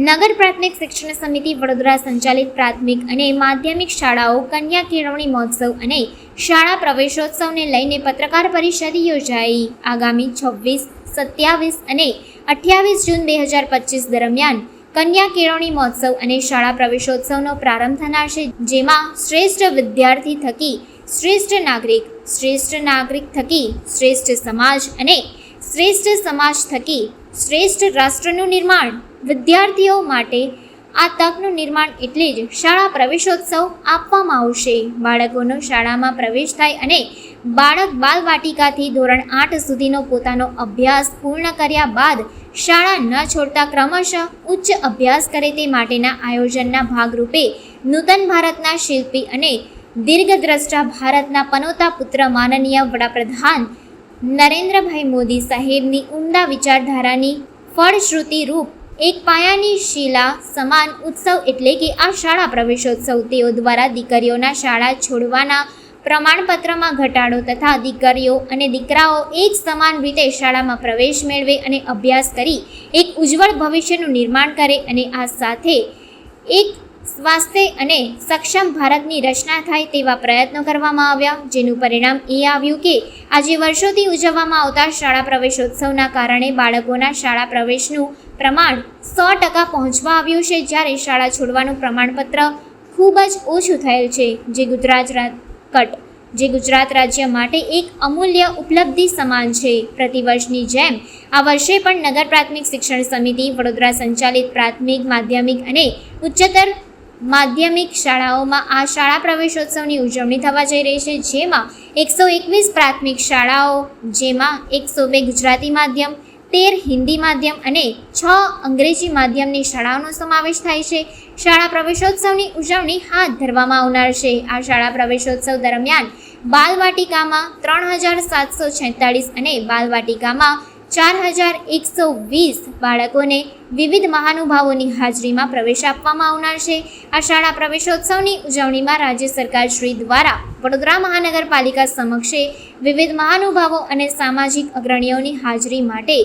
નગર પ્રાથમિક શિક્ષણ સમિતિ વડોદરા સંચાલિત પ્રાથમિક અને માધ્યમિક શાળાઓ કન્યા કેળવણી મહોત્સવ અને શાળા પ્રવેશોત્સવને લઈને પત્રકાર પરિષદ યોજાઈ. આગામી 26, 27 અને 28 જૂન 2025 દરમિયાન કન્યા કેળવણી મહોત્સવ અને શાળા પ્રવેશોત્સવનો પ્રારંભ થનાર છે, જેમાં શ્રેષ્ઠ વિદ્યાર્થી થકી શ્રેષ્ઠ નાગરિક થકી શ્રેષ્ઠ સમાજ અને શ્રેષ્ઠ સમાજ થકી શ્રેષ્ઠ રાષ્ટ્રનું નિર્માણ. વિદ્યાર્થીઓ માટે આ તકનું નિર્માણ એટલે જ શાળા પ્રવેશોત્સવ આપવામાં આવશે. બાળકોનો શાળામાં પ્રવેશ થાય અને બાળક બાલવાટિકાથી ધોરણ 8 સુધીનો પોતાનો અભ્યાસ પૂર્ણ કર્યા બાદ શાળા ન છોડતા ક્રમશઃ ઉચ્ચ અભ્યાસ કરે તે માટેના આયોજનના ભાગરૂપે નૂતન ભારતના શિલ્પી અને દીર્ઘદ્રષ્ટા ભારતના પનોતા પુત્ર માનનીય વડાપ્રધાન નરેન્દ્રભાઈ મોદી સાહેબની ઉમદા વિચારધારાની ફળશ્રુતિ રૂપ એક પાયાની શિલા સમાન ઉત્સવ એટલે કે આ શાળા પ્રવેશોત્સવ. તેઓ દ્વારા દીકરીઓના શાળા છોડવાના પ્રમાણપત્રમાં ઘટાડો તથા દીકરીઓ અને દીકરાઓ એક સમાન રીતે શાળામાં પ્રવેશ મેળવે અને અભ્યાસ કરી એક ઉજ્જવળ ભવિષ્યનું નિર્માણ કરે અને આ સાથે એક સ્વાસ્થ્ય અને સક્ષમ ભારતની રચના થાય તેવા પ્રયત્નો કરવામાં આવ્યા, જેનું પરિણામ એ આવ્યું કે આજે વર્ષોથી ઉજવવામાં આવતા શાળા પ્રવેશોત્સવના કારણે બાળકોના શાળા પ્રવેશનું પ્રમાણ 100% પહોંચવા આવ્યું છે, જ્યારે શાળા છોડવાનું પ્રમાણપત્ર ખૂબ જ ઓછું થયેલ છે, જે ગુજરાત રાજ્ય માટે એક અમૂલ્ય ઉપલબ્ધિ સમાન છે. પ્રતિવર્ષની જેમ આ વર્ષે પણ નગર પ્રાથમિક શિક્ષણ સમિતિ વડોદરા સંચાલિત પ્રાથમિક, માધ્યમિક અને ઉચ્ચતર માધ્યમિક શાળાઓમાં આ શાળા પ્રવેશોત્સવની ઉજવણી થવા જઈ રહી છે, જેમાં 121 પ્રાથમિક શાળાઓ, જેમાં 102 ગુજરાતી માધ્યમ, 13 હિન્દી માધ્યમ અને 6 અંગ્રેજી માધ્યમની શાળાઓનો સમાવેશ થાય છે. શાળા પ્રવેશોત્સવની ઉજવણી હાથ ધરવામાં આવનાર છે. આ શાળા પ્રવેશોત્સવ દરમિયાન બાલવાટિકામાં 3746 અને બાલવાટિકામાં 4120 બાળકોને વિવિધ મહાનુભાવોની હાજરીમાં પ્રવેશ આપવામાં આવનાર છે. આ શાળા પ્રવેશોત્સવની ઉજવણીમાં રાજ્ય સરકાર શ્રી દ્વારા વડોદરા મહાનગરપાલિકા સમક્ષે વિવિધ મહાનુભાવો અને સામાજિક અગ્રણીઓની હાજરી માટે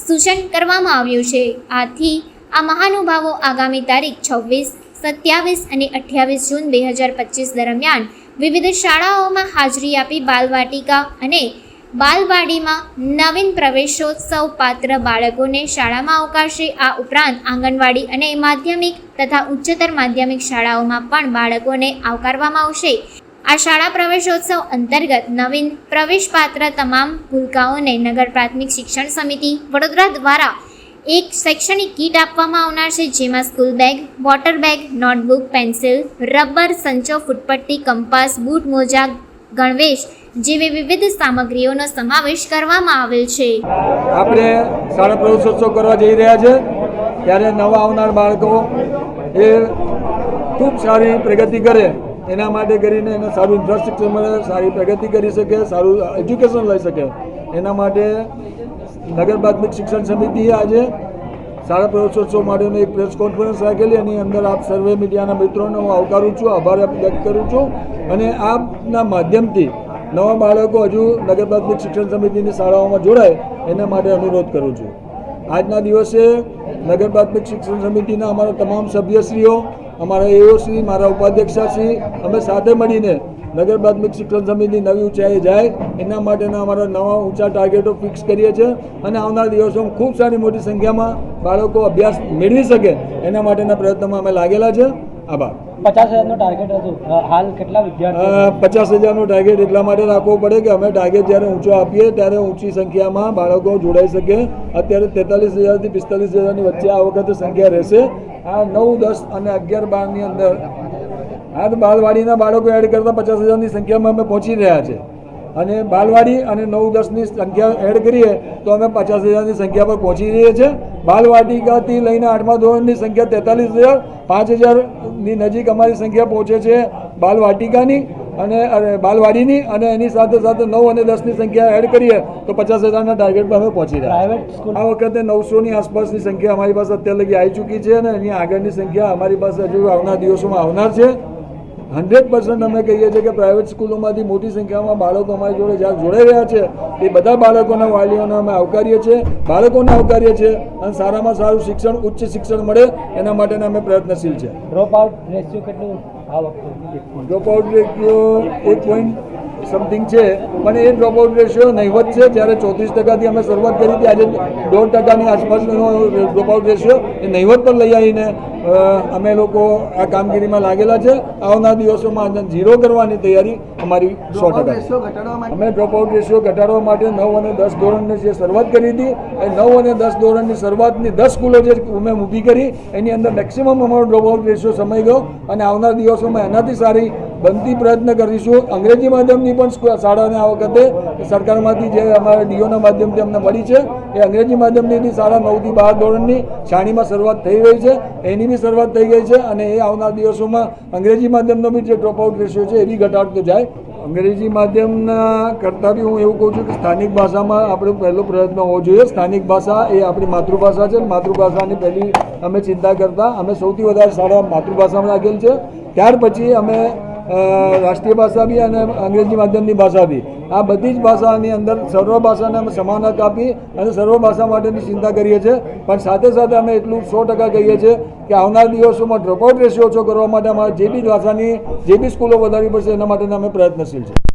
સૂચન કરવામાં આવ્યું છે. આથી આ મહાનુભાવો આગામી તારીખ 26, 27 અને 28 જૂન 2025 દરમિયાન વિવિધ શાળાઓમાં હાજરી આપી બાલવાટિકા અને બાલવાડીમાં નવીન પ્રવેશોત્સવ પાત્ર બાળકોને શાળામાં આવકારશે. આ ઉપરાંત આંગણવાડી અને માધ્યમિક તથા ઉચ્ચતર માધ્યમિક શાળાઓમાં પણ બાળકોને આવકારવામાં આવશે. આ શાળા પ્રવેશોત્સવ અંતર્ગત નવીન પ્રવેશપાત્ર તમામ ભૂલકાઓને નગર પ્રાથમિક શિક્ષણ સમિતિ વડોદરા દ્વારા એક શૈક્ષણિક કીટ આપવામાં આવનાર છે, જેમાં school bag, water bag, notebook, pencil, rubber, સંચો, ફૂટપટ્ટી, કંપાસ, બૂટ, મોજા, ગણવેશ જેવી વિવિધ સામગ્રીઓનો સમાવેશ કરવામાં આવેલ છે. આપણે શાળા પ્રવેશોત્સવ કરવા જઈ રહ્યા છે ત્યારે નવા આવનાર બાળકો એ ખૂબ સારી પ્રગતિ કરે, એના માટે કરીને એને સારું ઇન્ફ્રાસ્ટ્રક્ચર મળે, સારી પ્રગતિ કરી શકે, સારું એજ્યુકેશન લઈ શકે, એના માટે નગર પ્રાથમિક શિક્ષણ સમિતિએ આજે શાળા પ્રવેશોત્સવ માટેનો એક પ્રેસ કોન્ફરન્સ રાખેલી. એની અંદર આપ સર્વે મીડિયાના મિત્રોને હું આવકારું છું, આભાર વ્યક્ત કરું છું અને આપના માધ્યમથી નવા બાળકો હજુ નગર પ્રાથમિક શિક્ષણ સમિતિની શાળાઓમાં જોડાય એના માટે અનુરોધ કરું છું. આજના દિવસે નગર પ્રાથમિક શિક્ષણ સમિતિના અમારા તમામ સભ્યશ્રીઓ, અમારા એઓશ્રી, મારા ઉપાધ્યક્ષશ્રી, અમે સાથે મળીને નગર પ્રાથમિક શિક્ષણ સમિતિ નવી ઊંચાઈએ જાય એના માટેના અમારા નવા ઊંચા ટાર્ગેટો ફિક્સ કરીએ છીએ અને આવનાર દિવસોમાં ખૂબ સારી મોટી સંખ્યામાં બાળકો અભ્યાસ મેળવી શકે એના માટેના પ્રયત્નોમાં અમે લાગેલા છે. આભાર. 50,000નો ટાર્ગેટ હતું, હાલ કેટલા વિદ્યાર્થીઓ? 50,000નો ટાર્ગેટ એટલા માટે રાખવો પડે કે અમે ટાર્ગેટ જ્યારે ઊંચો આપીએ ત્યારે ઊંચી સંખ્યામાં બાળકો જોડાઈ શકે. અત્યારે 43,000 થી 45,000ની વચ્ચે આ વખતે સંખ્યા રહેશે. આ 9, 10 અને 11, 12ની અંદર આ બાલવાડીના બાળકો એડ કરતાં 50,000ની સંખ્યામાં અમે પહોંચી રહ્યા છે અને બાલવાડી અને 9, 10ની સંખ્યા એડ કરીએ તો અમે 50,000ની સંખ્યા પર પહોંચી રહીએ છીએ. બાલવાટિકાથી લઈને 8મા ધોરણની સંખ્યા 43,000, 5,000ની નજીક અમારી સંખ્યા પહોંચે છે બાલવાટિકાની અને બાલવાડીની, અને એની સાથે સાથે 9 અને 10ની સંખ્યા એડ કરીએ તો 50,000ના ટાર્ગેટ પર અમે પહોંચી રહ્યા. આ વખતે 900ની આસપાસની સંખ્યા અમારી પાસે અત્યારે લગી આવી ચૂકી છે અને એની આગળની સંખ્યા અમારી પાસે હજુ આવનાર દિવસોમાં આવનાર છે. 100% અમે કહીએ છીએ કે પ્રાઇવેટ સ્કૂલોમાંથી મોટી સંખ્યામાં બાળકો અમારી જોડે જ્યારે જોડાઈ રહ્યા છે એ બધા બાળકોના વાલીઓને અમે આવકારીએ છીએ, બાળકોને આવકારીએ છીએ અને સારામાં સારું શિક્ષણ, ઉચ્ચ શિક્ષણ મળે એના માટેના અમે પ્રયત્નશીલ છે. ડ્રોપ આઉટ રેશિયો કેટલું આ વખતે? ડ્રોપ આઉટ રેશિયો 1 સમથિંગ છે, પણ એ ડ્રોપ આઉટ રેશિયો નહીવત છે. જ્યારે 34% અમે શરૂઆત કરી હતી, આજે 2% આસપાસનો ડ્રોપ આઉટ રેશિયો એ નહીવત પર લઈ આવીને અમે લોકો આ કામગીરીમાં લાગેલા છે. આવનાર દિવસોમાં ઝીરો કરવાની તૈયારી અમારી 100%. અમે ડ્રોપ આઉટ રેશિયો ઘટાડવા માટે 9 અને 10 ધોરણની જે શરૂઆત કરી હતી એ 9 અને 10 ધોરણની શરૂઆતની 10 સ્કૂલો જે અમે ઊભી કરી એની અંદર મેક્સિમમ અમારો ડ્રોપ આઉટ રેશિયો સમય ગયો અને આવનાર દિવસોમાં એનાથી સારી બનતી પ્રયત્ન કરીશું. અંગ્રેજી માધ્યમની પણ શાળાને આ વખતે સરકારમાંથી જે અમારા ડીઓના માધ્યમથી અમને મળી છે એ અંગ્રેજી માધ્યમની શાળા 9 થી 12 ધોરણની શાળીમાં શરૂઆત થઈ રહી છે, એની બી શરૂઆત થઈ ગઈ છે અને એ આવનાર દિવસોમાં અંગ્રેજી માધ્યમનો બી જે ડ્રોપ આઉટ રેશિયો છે એ બી ઘટાડતો જાય. અંગ્રેજી માધ્યમના કરતાં બી હું એવું કહું છું કે સ્થાનિક ભાષામાં આપણો પહેલો પ્રયત્ન હોવો જોઈએ. સ્થાનિક ભાષા એ આપણી માતૃભાષા છે. માતૃભાષાની પહેલી અમે ચિંતા કરતા અમે સૌથી વધારે શાળા માતૃભાષામાં રાખેલ છે. ત્યાર પછી અમે રાષ્ટ્રીય ભાષા બી અને અંગ્રેજી માધ્યમની ભાષા બી આ બધી જ ભાષાની અંદર સર્વ ભાષાને અમે સમાન હક આપી અને સર્વ ભાષા માટેની ચિંતા કરીએ છીએ. પણ સાથે સાથે અમે એટલું 100% કહીએ છીએ કે આવનાર દિવસોમાં ડ્રોપઆઉટ રેશિયો ઓછો કરવા માટે અમારે જે બી ભાષાની જે બી સ્કૂલો વધારવી પડશે એના માટેના અમે પ્રયત્નશીલ છે.